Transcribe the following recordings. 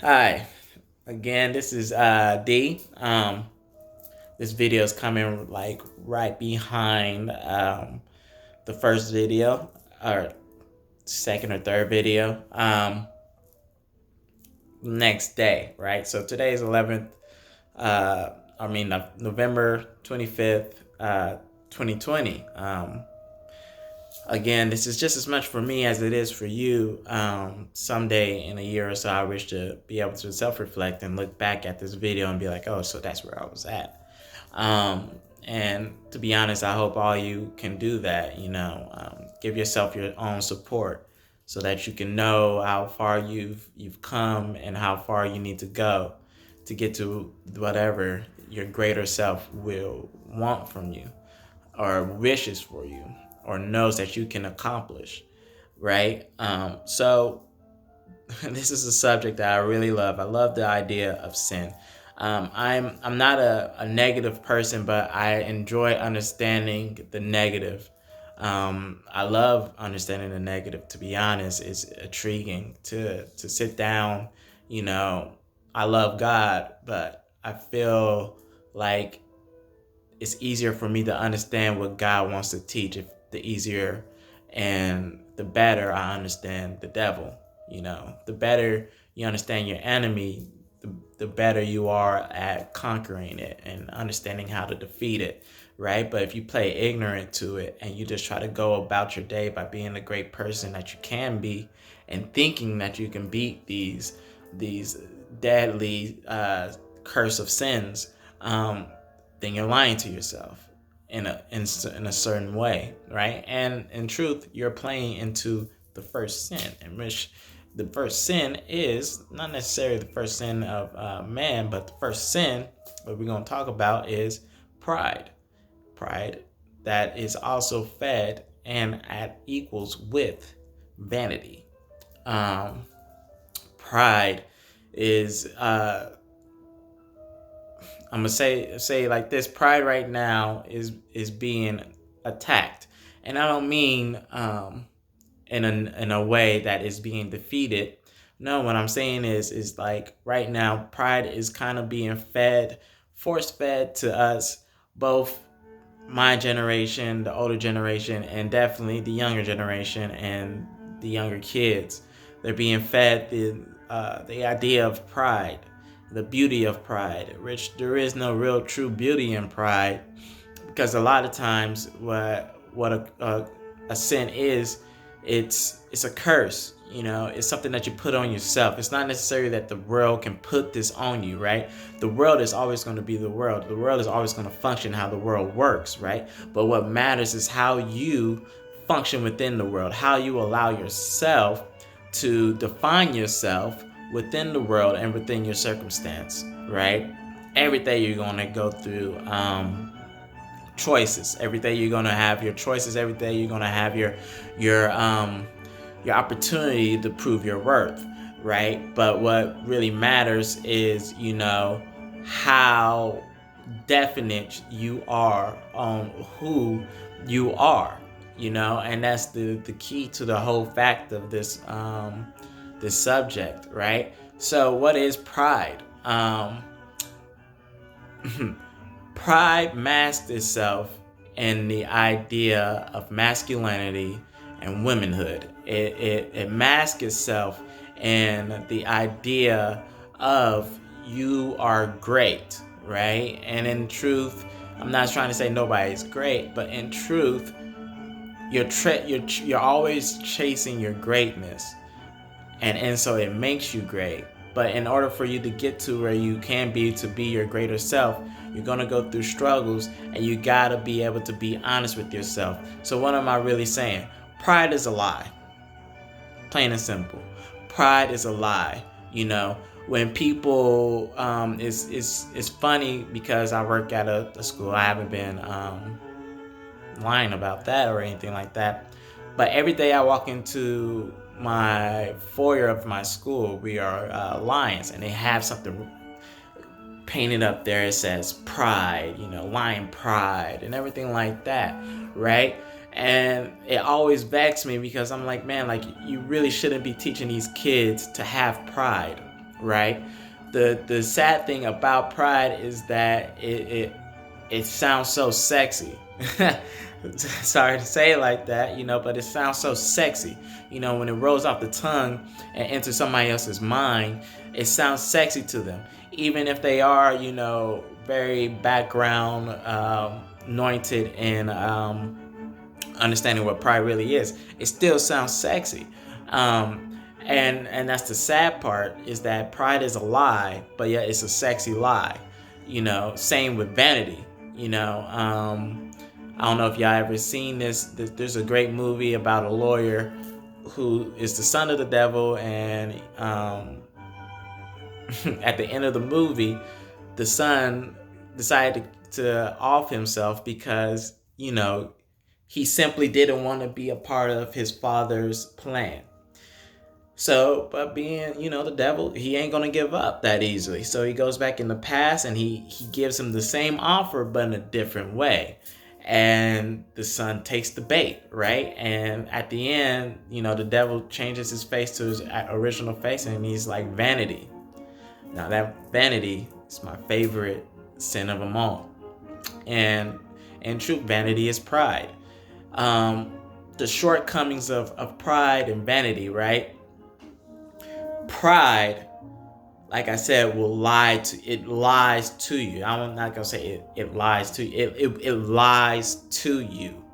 Hi, again, this is D. This video is coming like right behind the first video or second or third video. Next day, right? So today is 11th, November 25th, 2020. Again, this is just as much for me as it is for you. Someday in a year or so, I wish to be able to self-reflect and look back at this video and be like, oh, so that's where I was at. And to be honest, I hope all you can do that, give yourself your own support so that you can know how far you've come and how far you need to go to get to whatever your greater self will want from you or wishes for you or knows that you can accomplish, right? So this is a subject that I really love. I love the idea of sin. I'm not a negative person, but I enjoy understanding the negative. I love understanding the negative. To be honest, it's intriguing to sit down. I love God, but I feel like it's easier for me to understand what God wants to teach if the easier and the better I understand the devil. The better you understand your enemy, the better you are at conquering it and understanding how to defeat it, right? But if you play ignorant to it and you just try to go about your day by being the great person that you can be and thinking that you can beat these deadly curse of sins, then you're lying to yourself in a certain way, right? And in truth, you're playing into the first sin, in which the first sin is not necessarily the first sin of man, but the first sin, what we're going to talk about, is pride. Pride that is also fed and at equals with vanity. Pride is I'm gonna say like this: pride right now is being attacked, and I don't mean in a way that is being defeated. No, what I'm saying is like right now, pride is kind of being force fed to us, both my generation, the older generation, and definitely the younger generation and the younger kids. They're being fed the idea of pride, the beauty of pride, which there is no real true beauty in pride, because a lot of times what a sin is, it's a curse. It's something that you put on yourself. It's not necessarily that the world can put this on you, right? The world is always going to be the world. The world is always going to function how the world works, right? But what matters is how you function within the world, how you allow yourself to define yourself within the world and within your circumstance, right? Every day you're going to go through choices. Every day you're going to have your choices. Every day you're going to have your opportunity to prove your worth, right? But what really matters is, how definite you are on who you are, and that's the key to the whole fact of this subject, right? So what is pride? Pride masks itself in the idea of masculinity and womanhood. It masks itself in the idea of you are great, right? And in truth, I'm not trying to say nobody's great, but in truth, you're always chasing your greatness, and so it makes you great. But in order for you to get to where you can be, to be your greater self, you're gonna go through struggles, and you gotta be able to be honest with yourself. So what am I really saying? Pride is a lie. Plain and simple. Pride is a lie. When people, it's funny because I work at a school. I haven't been lying about that or anything like that. But every day I walk into my foyer of my school, we are lions, and they have something painted up there. It says pride, lion pride and everything like that, right? And it always vexes me because I'm like, man, like, you really shouldn't be teaching these kids to have pride, right? The sad thing about pride is that it sounds so sexy. Sorry to say it like that, but it sounds so sexy. When it rolls off the tongue and enters somebody else's mind, it sounds sexy to them. Even if they are, very background anointed in understanding what pride really is, it still sounds sexy. And that's the sad part, is that pride is a lie, but yet it's a sexy lie. Same with vanity. I don't know if y'all ever seen this. There's a great movie about a lawyer who is the son of the devil, and at the end of the movie, the son decided to off himself because he simply didn't want to be a part of his father's plan. So, but being, the devil, he ain't going to give up that easily. So he goes back in the past and he gives him the same offer, but in a different way. And the son takes the bait, right? And at the end, the devil changes his face to his original face, and he's like, vanity. Now that vanity is my favorite sin of them all. And in truth, vanity is pride. The shortcomings of pride and vanity, right? Pride, like I said, lies to you. I'm not gonna say it lies to you. It lies to you.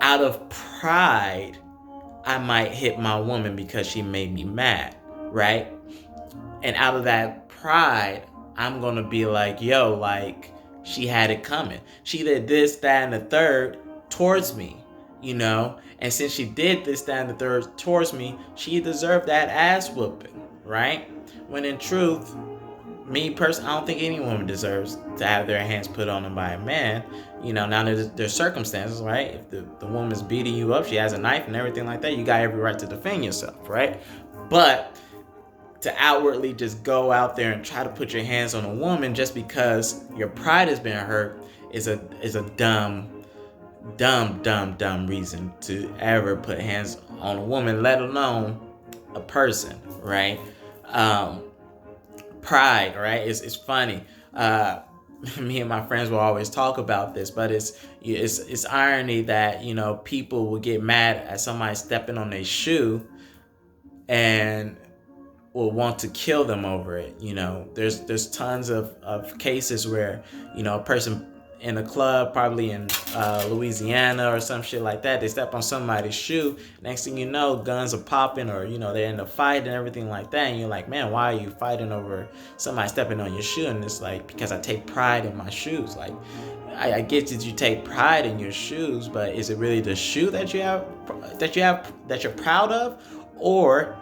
Out of pride, I might hit my woman because she made me mad, right? And out of that pride, I'm gonna be like, yo, like, she had it coming. She did this, that, and the third towards me, And since she did this, that, and the third towards me, she deserved that ass whooping, right? When in truth, me personally, I don't think any woman deserves to have their hands put on them by a man. Now there's circumstances, right? If the woman's beating you up, she has a knife and everything like that, you got every right to defend yourself, right? But to outwardly just go out there and try to put your hands on a woman just because your pride has been hurt is a dumb reason to ever put hands on a woman, let alone a person, right? Pride, right? It's funny. Me and my friends will always talk about this, but it's irony that people will get mad at somebody stepping on their shoe and will want to kill them over it. There's tons of cases where a person in a club, probably in Louisiana or some shit like that, they step on somebody's shoe. Next thing you know, guns are popping, or they're in a fight and everything like that. And you're like, man, why are you fighting over somebody stepping on your shoe? And it's like, because I take pride in my shoes. Like, I get that you take pride in your shoes, but is it really the shoe that you're proud of, or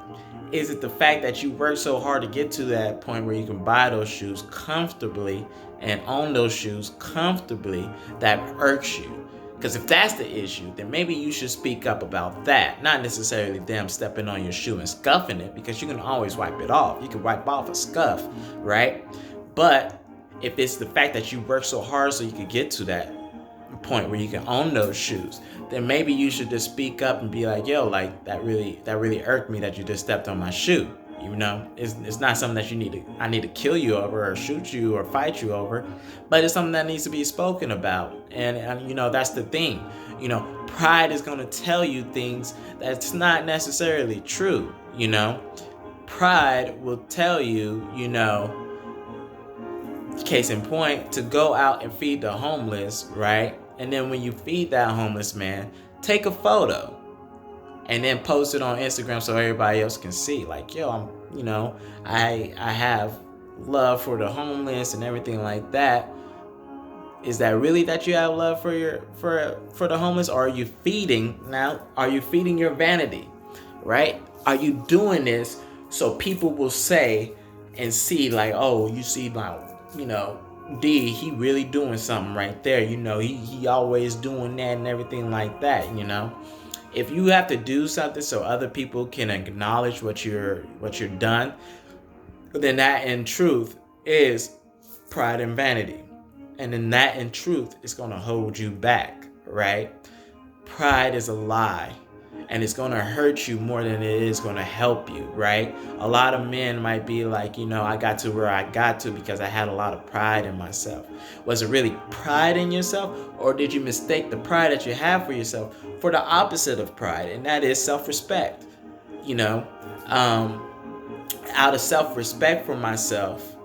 is it the fact that you work so hard to get to that point where you can buy those shoes comfortably and own those shoes comfortably that irks you? Because if that's the issue, then maybe you should speak up about that. Not necessarily them stepping on your shoe and scuffing it, because you can always wipe it off. You can wipe off a scuff, right? But if it's the fact that you work so hard so you could get to that point where you can own those shoes, then maybe you should just speak up and be like, yo, like, that really irked me that you just stepped on my shoe. It's not something that I need to kill you over or shoot you or fight you over, but it's something that needs to be spoken about. And that's the thing. Pride is going to tell you things that's not necessarily true. Pride will tell you, case in point, to go out and feed the homeless, right? And then when you feed that homeless man, take a photo and then post it on Instagram so everybody else can see, like, yo, I have love for the homeless and everything like that. Is that really that you have love for the homeless, or are you feeding your vanity, right? Are you doing this so people will say and see, like, oh, you see, like, D, he really doing something right there. He always doing that and everything like that. If you have to do something so other people can acknowledge what you're done, then that in truth is pride and vanity. And then that in truth is going to hold you back, right? Pride is a lie. and it's going to hurt you more than it is going to help you, right? A lot of men might be like, I got to where I got to because I had a lot of pride in myself. Was it really pride in yourself, or did you mistake the pride that you have for yourself for the opposite of pride, and that is self-respect? you know um Out of self-respect for myself,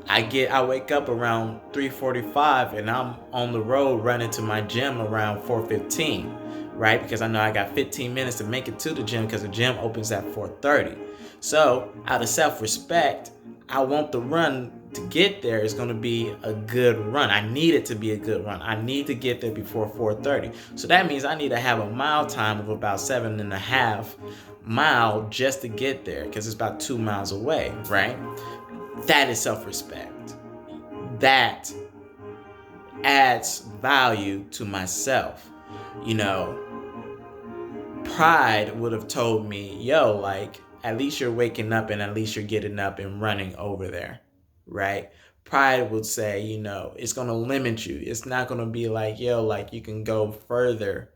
I wake up around 3:45 and I'm on the road running to my gym around 4:15, right? Because I know I got 15 minutes to make it to the gym because the gym opens at 4:30. So, out of self-respect, I want the run to get there is going to be a good run. I need it to be a good run. I need to get there before 4:30. So that means I need to have a mile time of about 7.5 miles just to get there because it's about 2 miles away, right? That is self-respect. That adds value to myself. You know, Pride would have told me, yo, like, at least you're waking up and at least you're getting up and running over there, right? Pride would say, it's going to limit you. It's not going to be like, yo, like, you can go further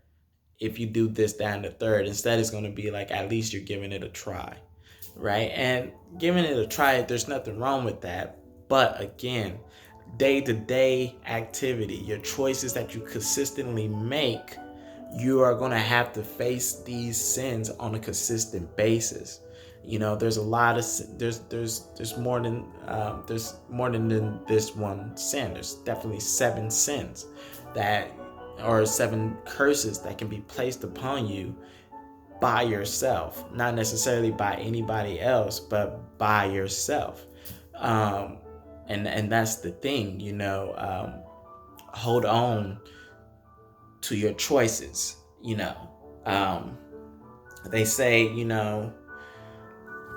if you do this, that, and the third. Instead, it's going to be like, at least you're giving it a try, right? And giving it a try, there's nothing wrong with that. But again, day-to-day activity, your choices that you consistently make, you are going to have to face these sins on a consistent basis. There's a lot of there's more than this one sin. There's definitely 7 sins that or 7 curses that can be placed upon you by yourself, not necessarily by anybody else, but by yourself. um and that's the thing. Hold on to your choices. um they say,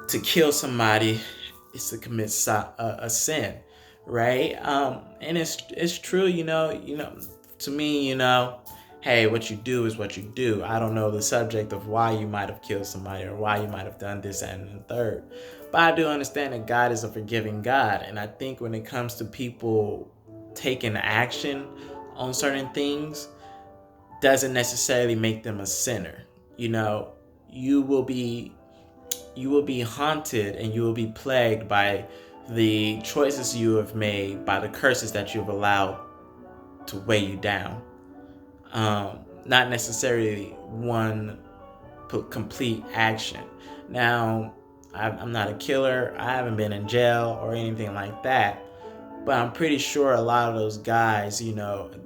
to kill somebody is to commit a sin, right? And it's true. To me, hey, what you do is what you do. I don't know the subject of why you might have killed somebody or why you might have done this and the third, but I do understand that God is a forgiving God, and I think when it comes to people taking action on certain things, doesn't necessarily make them a sinner. You know, you will be haunted and you will be plagued by the choices you have made, by the curses that you've allowed to weigh you down. Not necessarily one complete action. Now, I'm not a killer. I haven't been in jail or anything like that. But I'm pretty sure a lot of those guys,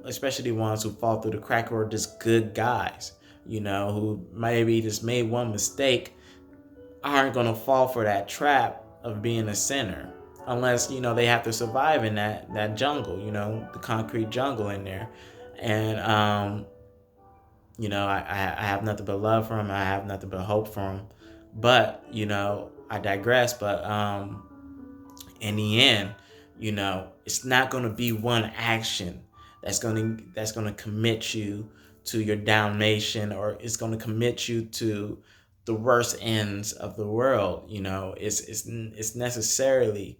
especially the ones who fall through the crack, are just good guys, who maybe just made one mistake, aren't going to fall for that trap of being a sinner. Unless, they have to survive in that jungle, the concrete jungle in there. And, I have nothing but love for him. I have nothing but hope for him. But, I digress. But in the end, it's not going to be one action that's going to commit you to your damnation, or it's going to commit you to the worst ends of the world. It's necessarily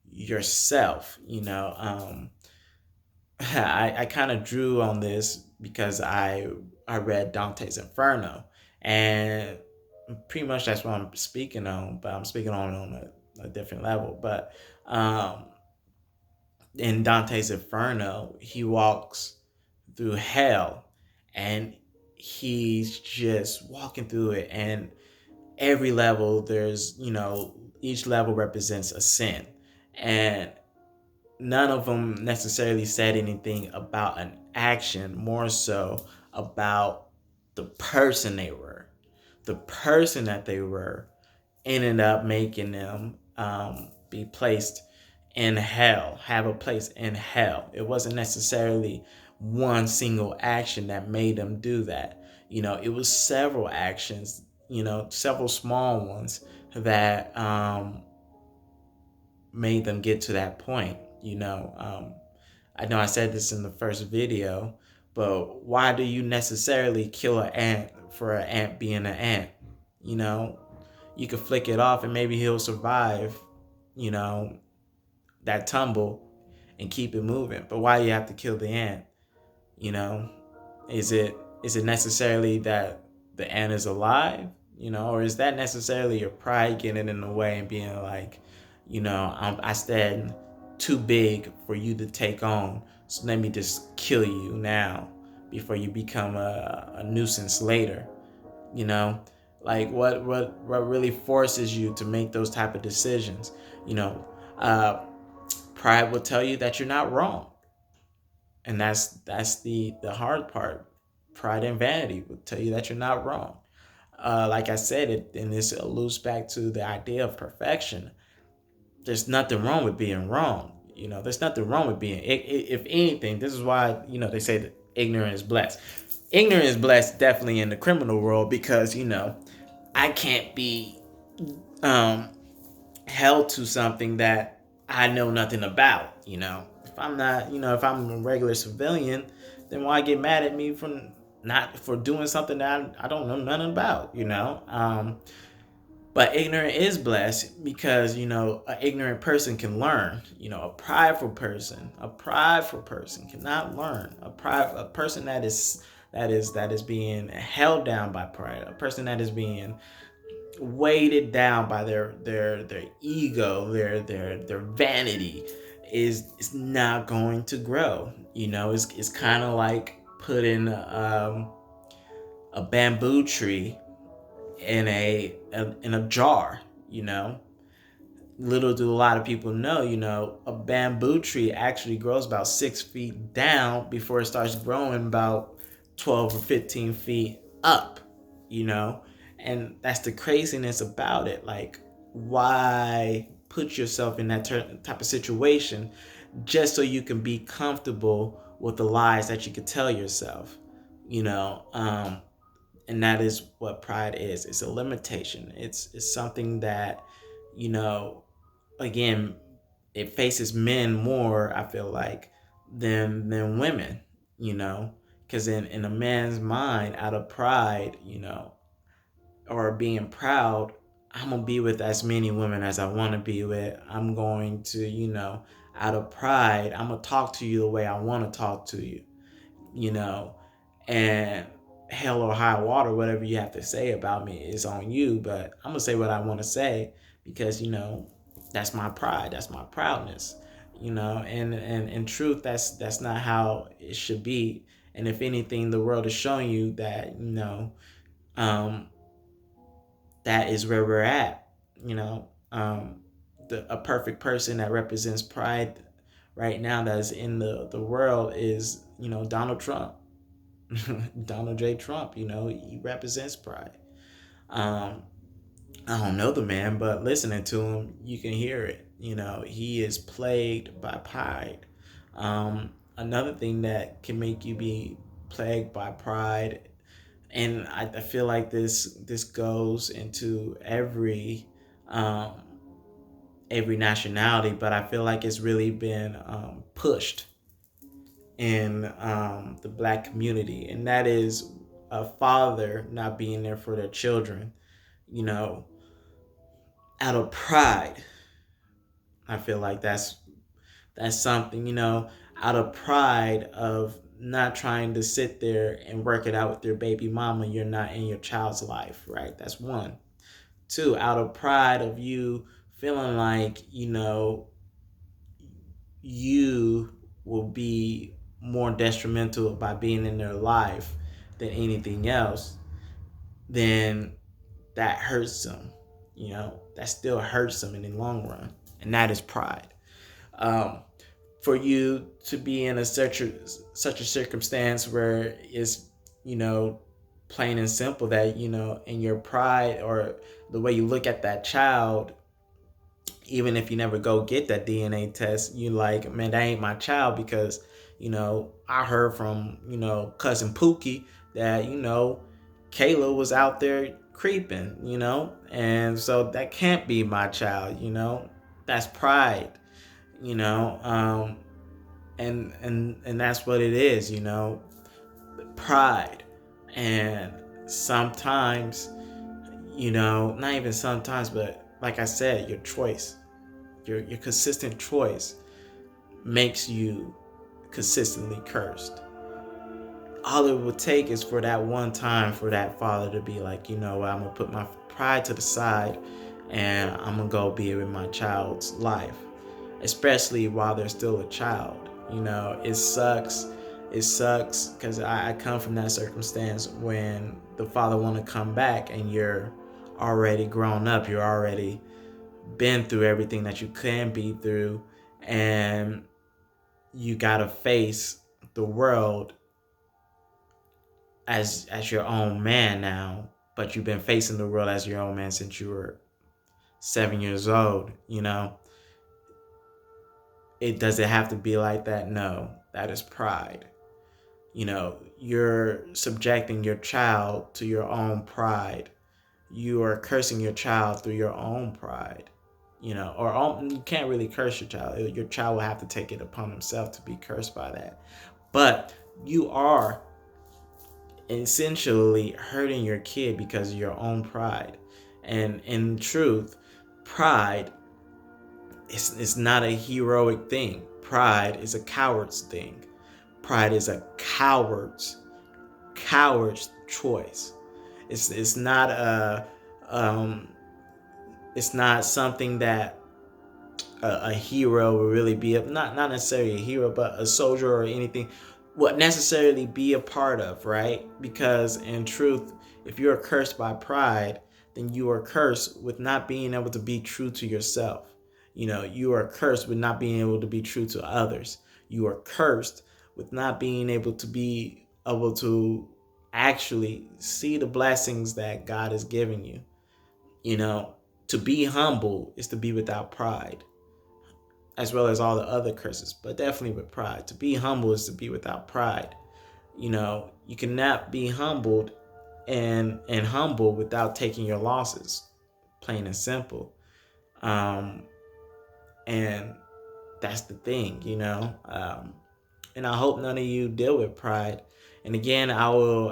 yourself. I kind of drew on this because I read Dante's Inferno, and pretty much that's what I'm speaking on, but I'm speaking on a different level. But in Dante's Inferno, he walks through hell, and he's just walking through it, and every level there's, each level represents a sin, and none of them necessarily said anything about an action, more so about the person they were. The person that they were ended up making them be placed in hell, have a place in hell. It wasn't necessarily one single action that made them do that. It was several actions, several small ones that made them get to that point. I know I said this in the first video, but why do you necessarily kill an ant for an ant being an ant? You could flick it off and maybe he'll survive, you know, that tumble and keep it moving. But why do you have to kill the ant? You know, is it necessarily that the end is alive, or is that necessarily your pride getting in the way and being like, I stand too big for you to take on, so let me just kill you now before you become a nuisance later, you know? Like what really forces you to make those type of decisions? You know, uh, Pride will tell you that you're not wrong, and that's the hard part. Pride and vanity will tell you that you're not wrong. Like I said, and this alludes back to the idea of perfection. There's nothing wrong with being wrong. There's nothing wrong with being. If anything, this is why they say that ignorant is blessed. Ignorant is blessed definitely in the criminal world because I can't be um, held to something that I know nothing about. If I'm not, if I'm a regular civilian, then why get mad at me for doing something that I don't know nothing about? But ignorant is blessed because an ignorant person can learn. A prideful person cannot learn. A person that is being held down by pride, a person that is being weighted down by their ego, their vanity, is not going to grow. It's kind of like putting a bamboo tree in a jar. Little do a lot of people know, a bamboo tree actually grows about 6 feet down before it starts growing about 12 or 15 feet up, you know? And that's the craziness about it. Like, why put yourself in that type of situation just so you can be comfortable with the lies that you could tell yourself, you know? And that is what pride is. It's a limitation. It's something that, you know, again, it faces men more, I feel like, than women, because in a man's mind, out of pride, or being proud, I'm gonna be with as many women as I want to be with. I'm going to, out of pride, I'm gonna talk to you the way I want to talk to you, you know, and hell or high water, whatever you have to say about me is on you, but I'm gonna say what I want to say because that's my pride, that's my proudness, and in truth, that's not how it should be. And if anything, the world is showing you that um, that is where we're at. A perfect person that represents pride right now that's in the world is Donald Trump. Donald J. Trump, he represents pride. Um, I don't know the man, but listening to him, you can hear it. He is plagued by pride. Another thing that can make you be plagued by pride, and I feel like this goes into um, every nationality, but I feel like it's really been pushed in the black community, and that is a father not being there for their children, you know, out of pride. I feel like that's something, out of pride of not trying to sit there and work it out with your baby mama. You're not in your child's life, right? That's one. Two, out of pride of you feeling like, you will be more detrimental by being in their life than anything else, then that hurts them. That still hurts them in the long run. And that is pride. Um, for you to be in such a circumstance where it's, plain and simple that, in your pride or the way you look at that child, even if you never go get that DNA test, you like, man, that ain't my child because, I heard from, cousin Pookie that, Kayla was out there creeping, and so that can't be my child, that's pride, you know, and that's what it is, pride. And sometimes, not even sometimes, but like I said, your choice, your consistent choice makes you consistently cursed. all it would take is for that one time for that father to be like, you know what, I'm gonna put my pride to the side and I'm gonna go be in my child's life, especially while they're still a child. You know, it sucks. It sucks because I come from that circumstance when the father want to come back and you're already grown up. You're already been through everything that you can be through, and you gotta face the world as your own man now. But you've been facing the world as your own man since you were 7 years old. You know, it does it have to be like that? No, that is pride. You know, you're subjecting your child to your own pride. You are cursing your child through your own pride. You know, or you can't really curse your child. Your child will have to take it upon himself to be cursed by that. But you are essentially hurting your kid because of your own pride. And in truth, pride is not a heroic thing. Pride is a coward's thing. Pride is a coward's choice. It's not a it's not something that a hero will really be not necessarily a hero, but a soldier or anything would necessarily be a part of, right? Because in truth, if you are cursed by pride, then you are cursed with not being able to be true to yourself. You know, you are cursed with not being able to be true to others. You are cursed with not being able to be able to actually see the blessings that God has given you. You know, to be humble is to be without pride, as well as all the other curses, but definitely with pride. To be humble is to be without pride. You know, you cannot be humbled and humble without taking your losses, plain and simple. Um, and that's the thing, you know. And I hope none of you deal with pride. And again, I will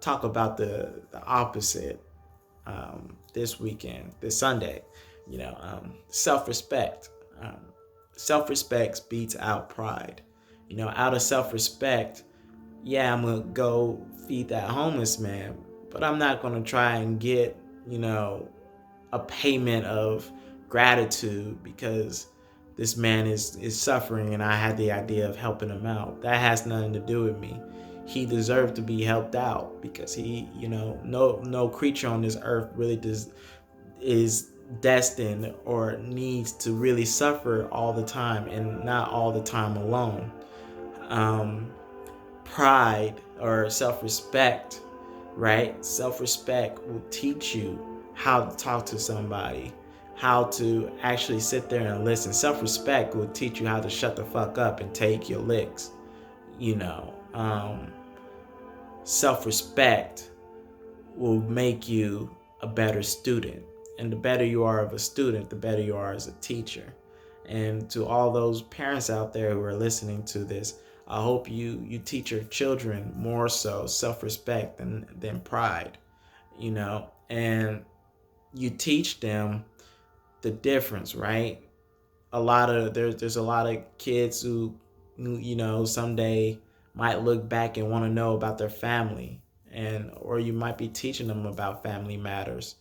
talk about the opposite this weekend, this Sunday. You know, self-respect. Um, self-respect beats out pride. You know, out of self-respect, yeah, I'm gonna go feed that homeless man, but I'm not gonna try and get, you know, a payment of gratitude because this man is suffering and I had the idea of helping him out. That has nothing to do with me. He deserved to be helped out because he, you know, no creature on this earth really is destined or needs to really suffer all the time, and not all the time alone. Um, Pride or self-respect, right? Self-respect will teach you how to talk to somebody, how to actually sit there and listen. Self-respect will teach you how to shut the fuck up and take your licks. You know, self-respect will make you a better student. And the better you are of a student, the better you are as a teacher. And to all those parents out there who are listening to this, I hope you teach your children more so self-respect than pride, you know, and you teach them the difference, right? There's a lot of kids who, you know, someday might look back and want to know about their family, and or you might be teaching them about family matters,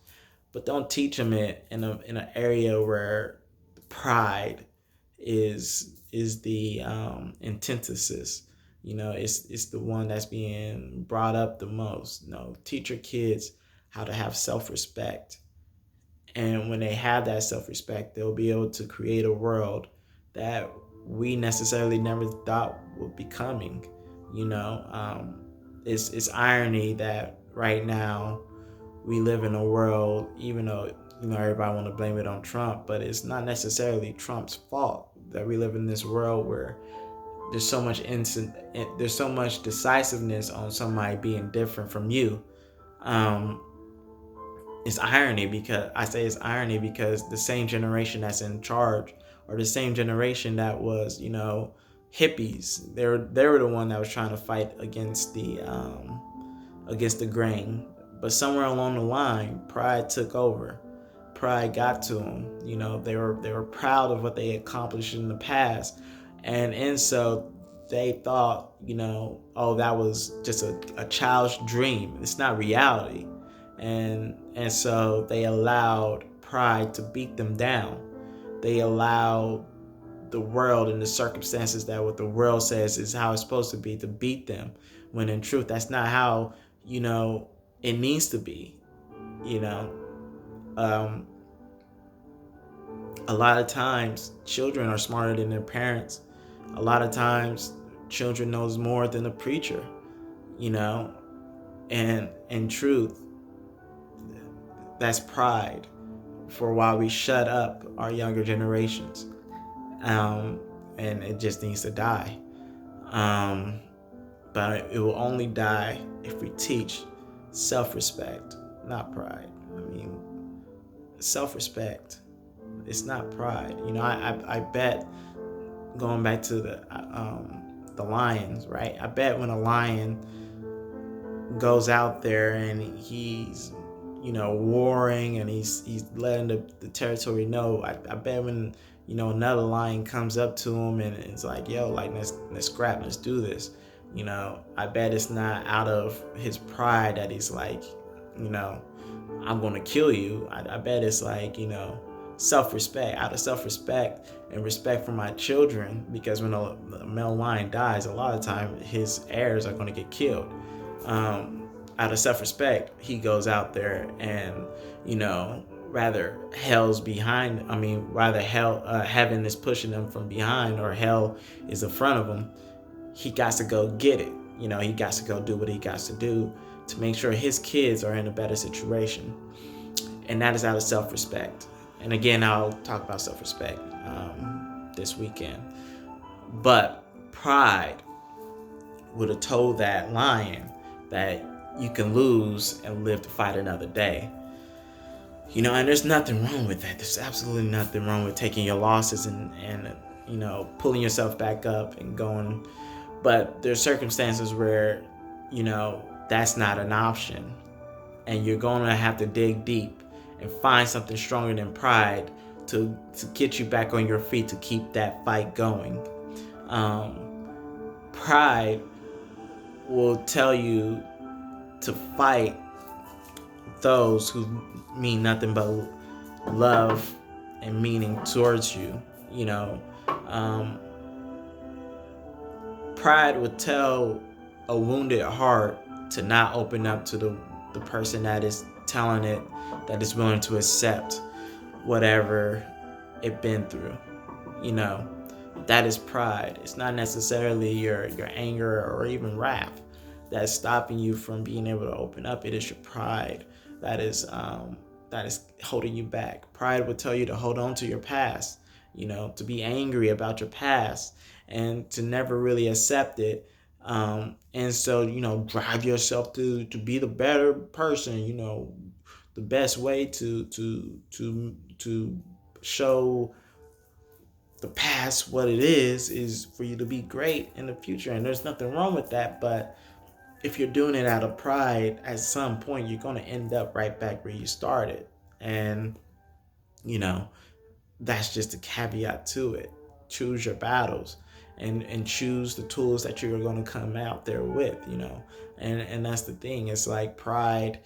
but don't teach them it in an area where pride is the antithesis. You know, it's the one that's being brought up the most. No, teach your kids how to have self-respect, and when they have that self-respect, they'll be able to create a world that we necessarily never thought would be coming. You know, it's irony that right now we live in a world, even though, you know, everybody want to blame it on Trump, but it's not necessarily Trump's fault that we live in this world where there's so much decisiveness on somebody being different from you. Um, it's irony because I say it's irony because the same generation that's in charge, or the same generation that was, you know, hippies, they were the one that was trying to fight against the grain. But somewhere along the line, pride took over. Pride got to them. They were proud of what they accomplished in the past, and so they thought, oh, that was just a child's dream. It's not reality. And so they allowed pride to beat them down. They allowed the world and the circumstances that what the world says is how it's supposed to be to beat them, when in truth that's not how it needs to be. you know um, a lot of times children are smarter than their parents. A lot of times children knows more than the preacher. you know and in truth, that's pride for why we shut up our younger generations. um, and it just needs to die. um, but it will only die if we teach self-respect, not pride. I mean, self-respect. It's not pride. I bet, going back to the lions, right? I bet when a lion goes out there and he's warring and he's letting the territory know. I bet when another lion comes up to him and it's like, yo, like let's scrap, let's do this. I bet it's not out of his pride that he's like, I'm gonna kill you. I bet it's like, self-respect, out of self-respect and respect for my children, because when a male lion dies, a lot of time his heirs are gonna get killed. Out of self-respect, he goes out there and, rather hell's behind. I mean, rather heaven is pushing him from behind, or hell is in front of him. He got to go get it. He got to go do what he got to do to make sure his kids are in a better situation. And that is out of self-respect. And again, I'll talk about self-respect this weekend. But pride would have told that lion that you can lose and live to fight another day. And there's nothing wrong with that. There's absolutely nothing wrong with taking your losses and pulling yourself back up and going. But there's circumstances where, that's not an option. And you're going to have to dig deep and find something stronger than pride to get you back on your feet to keep that fight going. Pride will tell you to fight those who mean nothing but love and meaning towards you. Pride would tell a wounded heart to not open up to the person that is telling it, that is willing to accept whatever it been through. That is pride. It's not necessarily your anger or even wrath that's stopping you from being able to open up. It is your pride that is holding you back. Pride will tell you to hold on to your past, to be angry about your past and to never really accept it. And so, drive yourself to be the better person. The best way to show the past what it is for you to be great in the future. And there's nothing wrong with that. But if you're doing it out of pride, at some point you're going to end up right back where you started. And that's just a caveat to it. Choose your battles and choose the tools that you're going to come out there with. And that's the thing. It's like pride,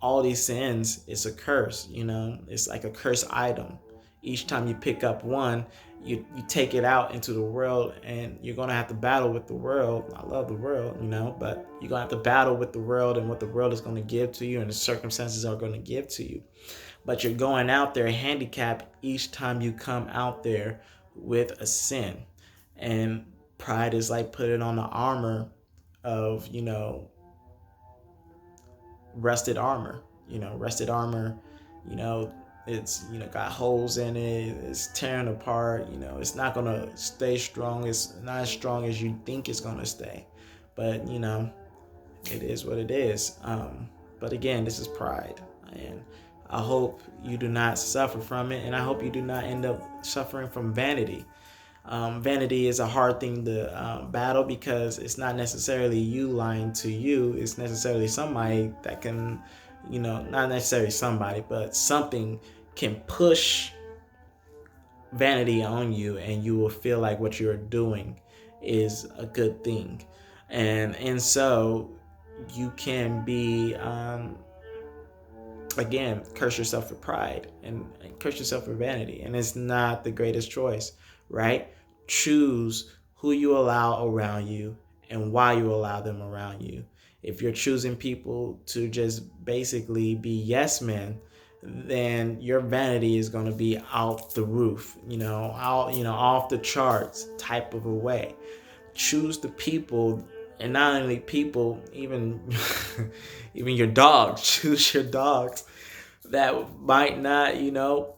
all these sins, it's a curse. It's like a cursed item. Each time you pick up one, you take it out into the world, and you're going to have to battle with the world. I love the world, but you're going to have to battle with the world and what the world is going to give to you and the circumstances are going to give to you. But you're going out there handicapped each time you come out there with a sin. And pride is like putting on the armor of, rusted armor. Rusted armor, it's got holes in it, it's tearing apart. It's not gonna stay strong. It's not as strong as you think it's gonna stay, but it is what it is. But again, this is pride, and I hope you do not suffer from it, and I hope you do not end up suffering from vanity. Vanity is a hard thing to battle, because it's not necessarily you lying to you. It's necessarily somebody that can, not necessarily somebody, but something can push vanity on you, and you will feel like what you're doing is a good thing. And so you can be again, curse yourself for pride and curse yourself for vanity. And it's not the greatest choice, right? Choose who you allow around you and why you allow them around you. If you're choosing people to just basically be yes men, then your vanity is going to be out the roof, off the charts type of a way. Choose the people, and not only people, even even your dogs. Choose your dogs that might not,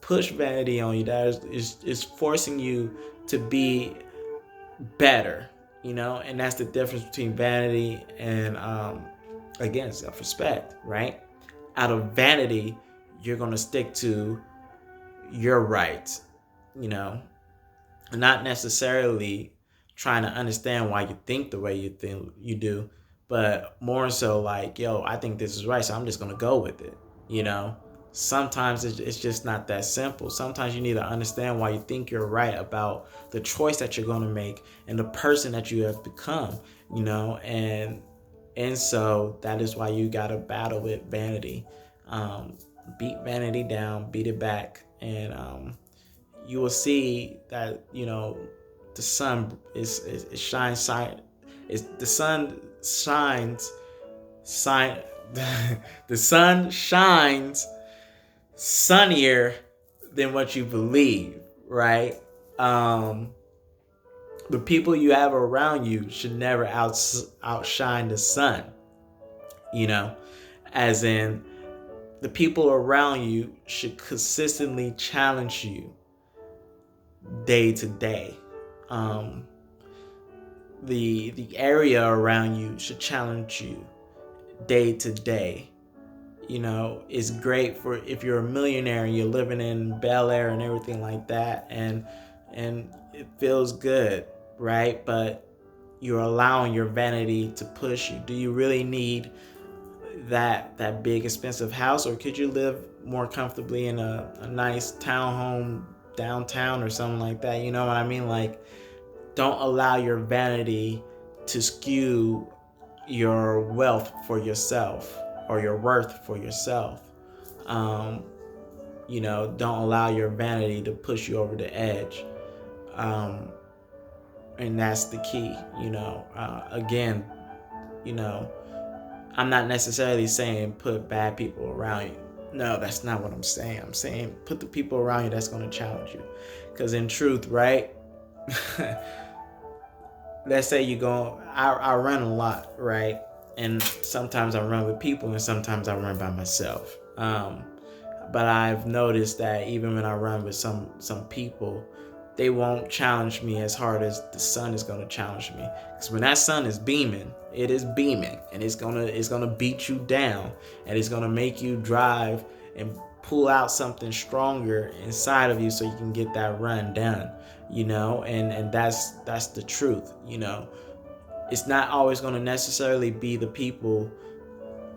push vanity on you, that is forcing you to be better, and that's the difference between vanity and again, self-respect, right? Out of vanity, you're going to stick to your rights, you know not necessarily trying to understand why you think the way you think you do, but more so like, yo, I think this is right, so I'm just gonna go with it. You know, sometimes it's just not that simple. Sometimes you need to understand why you think you're right about the choice that you're gonna make and the person that you have become. And so that is why you gotta battle with vanity. Um, Beat vanity down, beat it back, and you will see that the sun is shines is the sun shines sign the sun shines sunnier than what you believe, right? um the people you have around you should never outshine the sun, you know as in the people around you should consistently challenge you day to day. Um, the area around you should challenge you day to day. It's great for if you're a millionaire and you're living in Bel Air and everything like that, and it feels good, right? But you're allowing your vanity to push you. Do you really need that big expensive house, or could you live more comfortably in a nice townhome downtown or something like that? You know what I mean? Like, don't allow your vanity to skew your wealth for yourself or your worth for yourself. um, don't allow your vanity to push you over the edge. um, and that's the key. Again, you know I'm not necessarily saying put bad people around you. No, that's not what I'm saying. I'm saying put the people around you that's going to challenge you. Because in truth, right? Let's say you go, I run a lot, right? And sometimes I run with people and sometimes I run by myself. But I've noticed that even when I run with some people, they won't challenge me as hard as the sun is going to challenge me. Because when that sun is beaming, it is beaming, and it's gonna beat you down, and it's gonna make you drive and pull out something stronger inside of you so you can get that run done. And that's the truth. It's not always going to necessarily be the people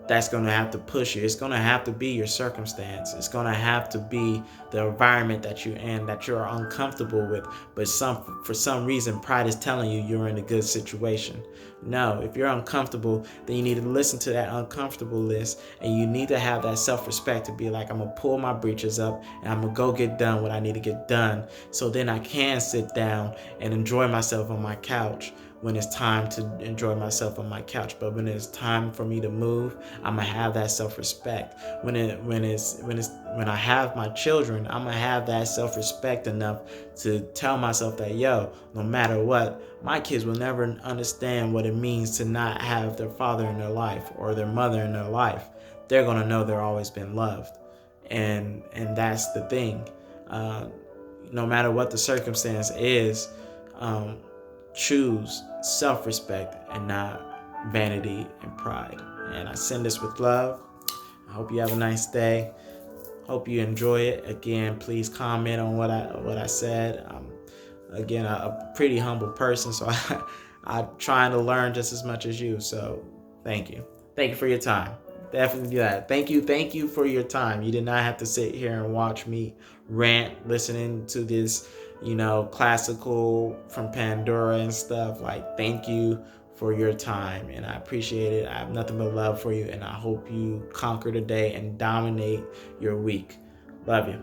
that's going to have to push you. It's going to have to be your circumstance. It's going to have to be the environment that you're in that you're uncomfortable with. But for some reason, pride is telling you you're in a good situation. No, if you're uncomfortable, then you need to listen to that uncomfortable list, and you need to have that self-respect to be like, I'm going to pull my breeches up and I'm going to go get done what I need to get done. So then I can sit down and enjoy myself on my couch when it's time to enjoy myself on my couch. But when it's time for me to move, I'm gonna have that self-respect. When I have my children, I'm gonna have that self-respect enough to tell myself that, yo, no matter what, my kids will never understand what it means to not have their father in their life or their mother in their life. They're gonna know they're always been loved. And that's the thing. No matter what the circumstance is, choose self-respect and not vanity and pride. And I send this with love. I hope you have a nice day. Hope you enjoy it. Again, please comment on what I said. Again, a pretty humble person, so I'm trying to learn just as much as you. So thank you. Thank you for your time. Definitely do that. Thank you for your time. You did not have to sit here and watch me rant, listening to this, classical from Pandora and stuff. Like, thank you for your time, and I appreciate it. I have nothing but love for you, and I hope you conquer the day and dominate your week. Love you.